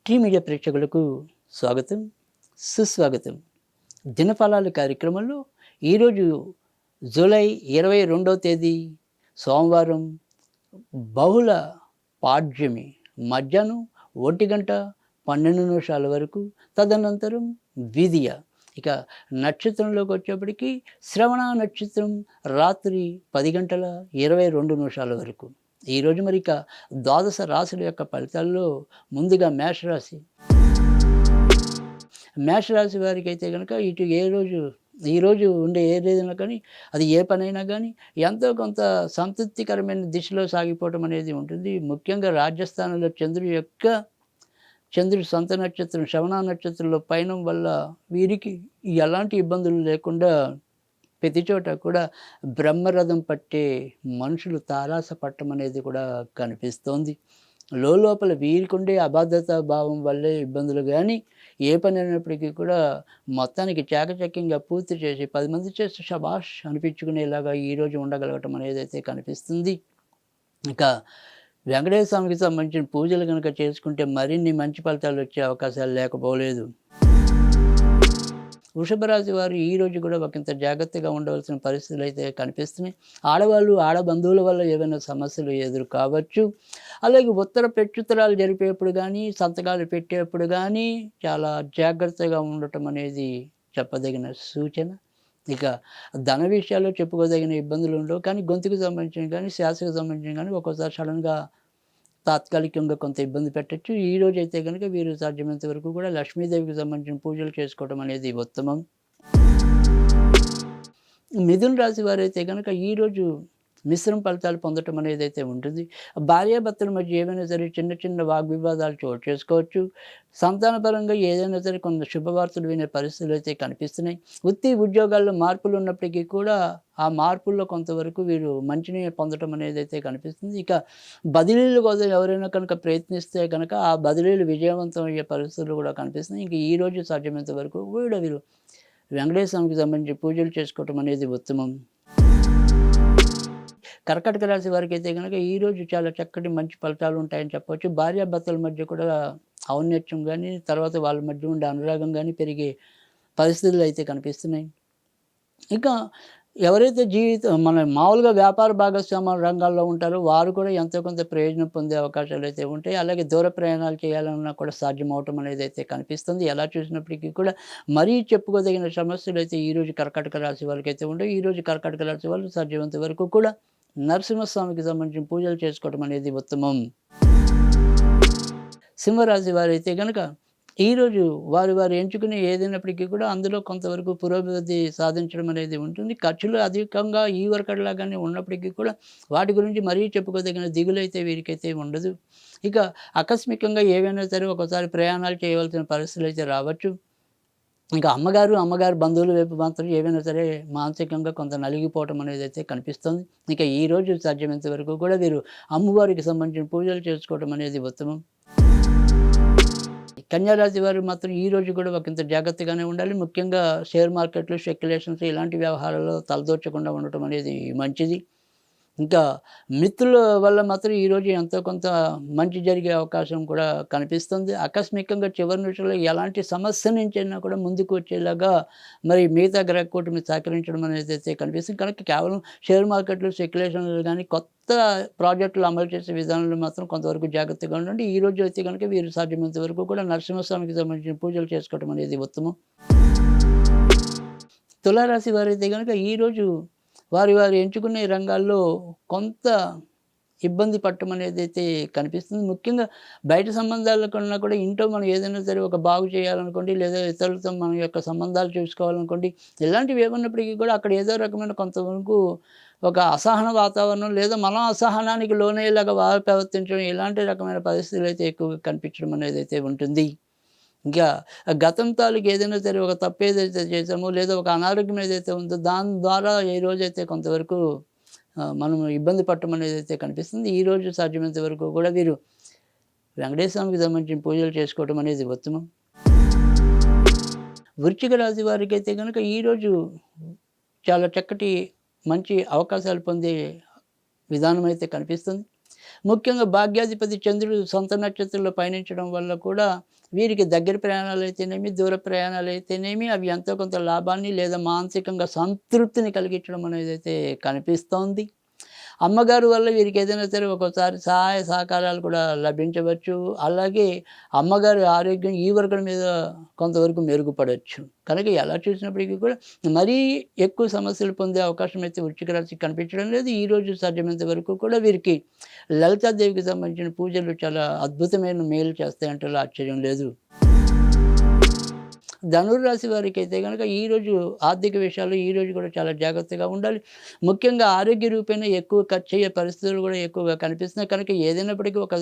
Tea media ప్రేక్షకులకు స్వాగతం, సుస్వాగతం. దినఫలాలు కార్యక్రమంలో ఈరోజు జూలై 22వ తేదీ సోమవారం, బహుళ పాడ్యమి మధ్యాహ్నం 1:12 వరకు, తదనంతరం విధియ. ఇక నక్షత్రంలోకి వచ్చేప్పటికి శ్రవణ నక్షత్రం రాత్రి 10:22 వరకు. ఈరోజు మరి ఇక ద్వాదశ రాశుల యొక్క ఫలితాల్లో ముందుగా మేషరాశి వారికి అయితే కనుక ఇటు ఈరోజు ఉండే ఏదైనా కానీ, అది ఏ పనైనా కానీ ఎంతో కొంత సంతృప్తికరమైన దిశలో సాగిపోవటం అనేది ఉంటుంది. ముఖ్యంగా రాజ్యస్థానంలో చంద్రుడు సొంత నక్షత్రం శ్రవణ నక్షత్రంలో పయనం వల్ల వీరికి ఎలాంటి ఇబ్బందులు లేకుండా ప్రతి చోట కూడా బ్రహ్మరథం పట్టే మనుషులు తారాస పట్టం అనేది కూడా కనిపిస్తోంది. లోపల వీరికుండే అబాధ్యతా భావం వల్లే ఇబ్బందులు కానీ, ఏ పని అయినప్పటికీ కూడా మొత్తానికి చాకచక్యంగా పూర్తి చేసి 10 మంది చేస్తే శబాష్ అనిపించుకునేలాగా ఈరోజు ఉండగలగటం అనేది అయితే కనిపిస్తుంది. ఇక వెంకటేశ్వర స్వామికి సంబంధించిన పూజలు కనుక చేసుకుంటే మరిన్ని మంచి ఫలితాలు వచ్చే అవకాశాలు లేకపోలేదు. వృషభ రాశి వారు ఈరోజు కూడా ఒకంత జాగ్రత్తగా ఉండవలసిన పరిస్థితులు అయితే కనిపిస్తున్నాయి. ఆడ బంధువుల వల్ల ఏవైనా సమస్యలు ఎదురు కావచ్చు. అలాగే ఉత్తర ప్రత్యుత్తరాలు జరిపేప్పుడు కానీ, సంతకాలు పెట్టేప్పుడు కానీ చాలా జాగ్రత్తగా ఉండటం అనేది చెప్పదగిన సూచన. ఇక ధన విషయాల్లో చెప్పుకోదగిన ఇబ్బందులు ఉండవు, కానీ గొంతుకు సంబంధించిన కానీ, శ్వాసకు సంబంధించిన కానీ ఒక్కోసారి సడన్గా తాత్కాలికంగా కొంత ఇబ్బంది పెట్టచ్చు. ఈరోజు అయితే కనుక వీరు సాధ్యమైనంత వరకు కూడా లక్ష్మీదేవికి సంబంధించిన పూజలు చేసుకోవడం అనేది ఉత్తమం. మిథున రాశి వారైతే కనుక ఈరోజు మిశ్రమ ఫలితాలు పొందటం అనేది అయితే ఉంటుంది. భార్యాభర్తల మధ్య ఏమైనా సరే చిన్న వాగ్వివాదాలు చోటు చేసుకోవచ్చు. సంతానపరంగా ఏదైనా సరే కొంత శుభవార్తలు వినే పరిస్థితులు అయితే కనిపిస్తున్నాయి. వృత్తి ఉద్యోగాల్లో మార్పులు ఉన్నప్పటికీ కూడా ఆ మార్పుల్లో కొంతవరకు వీరు మంచిని పొందటం అనేది అయితే కనిపిస్తుంది. ఇక బదిలీల కోసం ఎవరైనా కనుక ప్రయత్నిస్తే కనుక ఆ బదిలీలు విజయవంతం అయ్యే పరిస్థితులు కూడా కనిపిస్తున్నాయి. ఇంక ఈరోజు సాధ్యమైనంత వరకు కూడా వీరు వెంకటేశ్వర స్వామికి సంబంధించి పూజలు చేసుకోవటం అనేది ఉత్తమం. కర్కాటక రాశి వారికి అయితే కనుక ఈరోజు చాలా చక్కటి మంచి ఫలితాలు ఉంటాయని చెప్పవచ్చు. భార్యాభర్తల మధ్య కూడా ఔన్నత్యం కానీ, తర్వాత వాళ్ళ మధ్య ఉండే అనురాగం కానీ పెరిగే పరిస్థితులు అయితే కనిపిస్తున్నాయి. ఇక ఎవరైతే మన మామూలుగా వ్యాపార భాగస్వామ్య రంగాల్లో ఉంటారో వారు కూడా ఎంతో కొంత ప్రయోజనం పొందే అవకాశాలు అయితే ఉంటాయి. అలాగే దూర ప్రయాణాలు చేయాలన్నా కూడా సాధ్యమవటం అనేది అయితే కనిపిస్తుంది. ఎలా చూసినప్పటికీ కూడా మరీ చెప్పుకోదగిన సమస్యలు అయితే ఈరోజు కర్కాటక రాశి వాళ్ళకి అయితే ఉంటాయి. ఈరోజు కర్కాటక రాశి వాళ్ళు సాధ్యమైనంత వరకు కూడా నరసింహస్వామికి సంబంధించిన పూజలు చేసుకోవటం అనేది ఉత్తమం. సింహరాశి వారైతే కనుక ఈరోజు వారు ఎంచుకునే ఏదైనప్పటికీ కూడా అందులో కొంతవరకు పురోభివృద్ధి సాధించడం అనేది ఉంటుంది. ఖర్చులు అధికంగా ఈ వరకట్లాగానే ఉన్నప్పటికీ కూడా వాటి గురించి మరీ చెప్పుకోదగిన దిగులైతే వీరికైతే ఉండదు. ఇక ఆకస్మికంగా ఏవైనా సరే ఒకసారి ప్రయాణాలు చేయవలసిన పరిస్థితులు అయితే రావచ్చు. ఇంకా అమ్మగారు బంధువుల వైపు మాత్రం ఏవైనా సరే మానసికంగా కొంత నలిగిపోవటం అనేది అయితే కనిపిస్తుంది. ఇక ఈరోజు సాధ్యమైనంత వరకు కూడా వీరు అమ్మవారికి సంబంధించిన పూజలు చేసుకోవడం అనేది ఉత్తమం. కన్యారాశి వారు మాత్రం ఈరోజు కూడా ఒకంత జాగ్రత్తగానే ఉండాలి. ముఖ్యంగా షేర్ మార్కెట్లు, స్పెక్యులేషన్స్ ఇలాంటి వ్యవహారాల్లో తలదూర్చకుండా ఉండటం అనేది మంచిది. ఇంకా మిత్రుల వల్ల మాత్రం ఈరోజు ఎంతో కొంత మంచి జరిగే అవకాశం కూడా కనిపిస్తుంది. ఆకస్మికంగా చివరి నిమిషంలో ఎలాంటి సమస్య నుంచి అయినా కూడా ముందుకు వచ్చేలాగా మరి మిగతా గ్రహ కూటమి సహకరించడం అనేది అయితే కనిపిస్తుంది. కనుక కేవలం షేర్ మార్కెట్లు, స్పెక్యులేషన్లు కానీ కొత్త ప్రాజెక్టులు అమలు చేసే విధానంలో మాత్రం కొంతవరకు జాగ్రత్తగా ఉండండి. ఈరోజు అయితే కనుక వీరు సాధ్యమైనంత వరకు కూడా నరసింహస్వామికి సంబంధించిన పూజలు చేసుకోవడం అనేది ఉత్తమం. తులారాశి వారైతే కనుక ఈరోజు వారు ఎంచుకునే రంగాల్లో కొంత ఇబ్బంది పడటం అనేది అయితే కనిపిస్తుంది. ముఖ్యంగా బయట సంబంధాల కన్నా కూడా ఇంట్లో మనం ఏదైనా సరే ఒక బాగు చేయాలనుకోండి, లేదా ఇతరులతో మన యొక్క సంబంధాలు చూసుకోవాలనుకోండి, ఇలాంటివి ఏమన్నప్పటికీ కూడా అక్కడ ఏదో రకమైన కొంతవరకు ఒక అసహన వాతావరణం, లేదా మనం అసహనానికి లోనయ్యేలాగా వారు ప్రవర్తించడం, ఇలాంటి రకమైన పరిస్థితులు అయితే ఎక్కువగా కనిపించడం అనేది అయితే ఉంటుంది. ఇంకా గతం తాలూకు ఏదైనా సరే ఒక తప్పు ఏదైతే చేసామో, లేదా ఒక అనారోగ్యం ఏదైతే ఉందో దాని ద్వారా ఏ రోజైతే కొంతవరకు మనం ఇబ్బంది పడటం అనేది అయితే కనిపిస్తుంది. ఈరోజు సాధ్యమైనంత వరకు కూడా వీరు వెంకటేశ్వర స్వామికి సంబంధించిన పూజలు చేసుకోవడం అనేది ఉత్తమం. వృశ్చిక రాశి వారికి అయితే కనుక ఈరోజు చాలా చక్కటి మంచి అవకాశాలు పొందే విధానం అయితే కనిపిస్తుంది. ముఖ్యంగా భాగ్యాధిపతి చంద్రుడు సొంత నక్షత్రంలో పయనించడం వల్ల కూడా వీరికి దగ్గర ప్రయాణాలైతేనేమి, దూర ప్రయాణాలైతేనేమి అవి ఎంతో కొంత లాభాన్ని లేదా మానసికంగా సంతృప్తిని కలిగించడం అనేదైతే కనిపిస్తోంది. అమ్మగారు వల్ల వీరికి ఏదైనా సరే ఒక్కోసారి సహాయ సహకారాలు కూడా లభించవచ్చు. అలాగే అమ్మగారి ఆరోగ్యం ఈ వర్గం మీద కొంతవరకు మెరుగుపడొచ్చు. కనుక ఎలా చూసినప్పటికీ కూడా మరీ ఎక్కువ సమస్యలు పొందే అవకాశం అయితే వృశ్చిక రాశికి కనిపించడం లేదు. ఈరోజు సాధ్యమైనంత వరకు కూడా వీరికి లలితాదేవికి సంబంధించిన పూజలు చాలా అద్భుతమైన మేలు చేస్తాయంటలో ఆశ్చర్యం లేదు. ధనుర్రాశి వారికైతే గనక ఈరోజు ఆర్థిక విషయాల్లో ఈరోజు కూడా చాలా జాగ్రత్తగా ఉండాలి. ముఖ్యంగా ఆరోగ్య రూపేణా ఎక్కువ ఖర్చయ్యే పరిస్థితులు కూడా ఎక్కువగా కనిపిస్తున్నాయి. కనుక ఏదైనప్పటికీ ఒక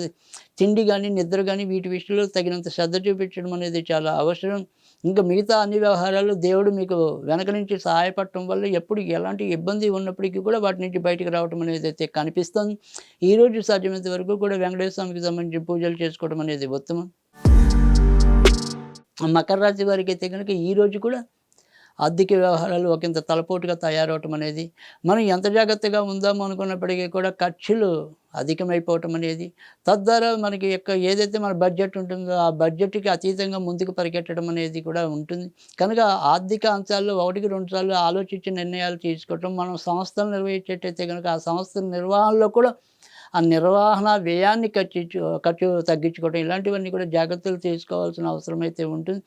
తిండి గానీ, నిద్ర గానీ వీటి విషయంలో తగినంత శ్రద్ధ చూపించడం అనేది చాలా అవసరం. ఇంకా మిగతా అన్ని వ్యవహారాల్లో దేవుడు మీకు వెనక నుంచి సహాయపడటం వల్ల ఎప్పుడు ఎలాంటి ఇబ్బంది ఉన్నప్పటికీ కూడా వాటి నుంచి బయటకు రావటం అనేదైతే కనిపిస్తుంది. ఈరోజు సాధ్యమైనంత వరకు కూడా వెంకటేశ్వర స్వామికి సంబంధించిన పూజలు చేసుకోవడం అనేది ఉత్తమం. మకర రాశి వారికైతే గనుక ఈరోజు కూడా ఆర్థిక వ్యవహారాలు ఒకంత తలపోటుగా తయారవటం అనేది, మనం ఎంత జాగ్రత్తగా ఉందాము అనుకున్నప్పటికీ కూడా ఖర్చులు అధికమైపోవటం అనేది, తద్వారా మనకి ఏదైతే మన బడ్జెట్ ఉంటుందో ఆ బడ్జెట్‌కి అతీతంగా ముందుకు పరిగెట్టడం అనేది కూడా ఉంటుంది. కనుక ఆర్థిక అంశాల్లో 1కి 2 సార్లు ఆలోచించి నిర్ణయాలు తీసుకోవటం, మనం సంస్థలు నిర్వహించేటైతే గనుక ఆ సంస్థల నిర్వహణలో కూడా ఆ నిర్వహణ వ్యయాన్ని ఖర్చు తగ్గించుకోవడం ఇలాంటివన్నీ కూడా జాగ్రత్తలు తీసుకోవాల్సిన అవసరమైతే ఉంటుంది.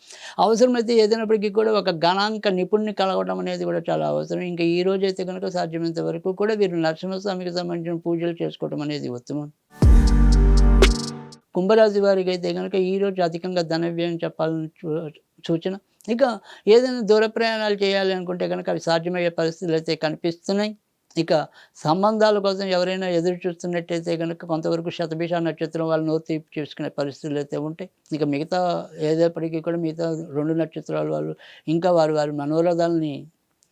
అవసరమైతే ఏదైనప్పటికీ కూడా ఒక గణాంక నిపుణుడిని కలవడం అనేది కూడా చాలా అవసరం. ఇంకా ఈ రోజైతే గనుక సాధ్యమైనంత వరకు కూడా వీరు నరసింహస్వామికి సంబంధించిన పూజలు చేసుకోవడం అనేది ఉత్తమం. కుంభరాశి వారికైతే గనుక ఈరోజు అధికంగా ధన వ్యయం చెప్పాలని సూచన. ఇక ఏదైనా దూర ప్రయాణాలు చేయాలి అనుకుంటే గనుక అవి సాధ్యమయ్యే పరిస్థితులైతే కనిపిస్తున్నాయి. ఇక సంబంధాల కోసం ఎవరైనా ఎదురు చూస్తున్నట్టయితే గనుక కొంతవరకు శతభిష నక్షత్రం వాళ్ళు నోరు తీపి చేసుకునే పరిస్థితులు అయితే ఉంటాయి. ఇక మిగతా ఏదైనప్పటికీ కూడా మిగతా 2 నక్షత్రాల వాళ్ళు ఇంకా వారి మనోరథాలని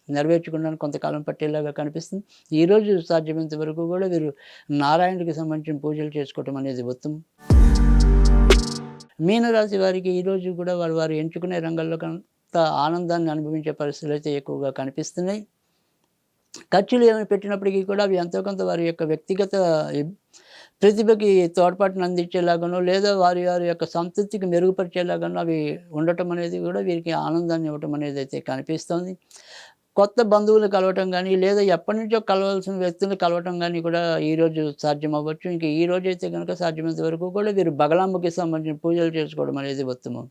నెరవేర్చుకోవడానికి కొంతకాలం పట్టేలాగా కనిపిస్తుంది. ఈరోజు సాధ్యమైనంత వరకు కూడా వీరు నారాయణుడికి సంబంధించిన పూజలు చేసుకోవటం అనేది ఉత్తమం. మీనరాశి వారికి ఈరోజు కూడా వారు ఎంచుకునే రంగంలో కొంత ఆనందాన్ని అనుభవించే పరిస్థితులు అయితే ఎక్కువగా కనిపిస్తున్నాయి. ఖర్చులు ఏమైనా పెట్టినప్పటికీ కూడా అవి ఎంతో కొంత వారి యొక్క వ్యక్తిగత ప్రతిభకి తోడ్పాటును అందించేలాగానో లేదా వారి యొక్క సంతృప్తికి మెరుగుపరిచేలాగానో అవి ఉండటం అనేది కూడా వీరికి ఆనందాన్ని ఇవ్వటం అనేది అయితే కనిపిస్తుంది. కొత్త బంధువులు కలవటం కానీ లేదా ఎప్పటినుంచో కలవాల్సిన వ్యక్తులు కలవటం కానీ కూడా ఈరోజు సాధ్యం అవ్వచ్చు. ఇంక ఈ రోజైతే కనుక సాధ్యమైనంత వరకు కూడా వీరు బగలాంబకి సంబంధించిన పూజలు చేసుకోవడం అనేది ఉత్తమం.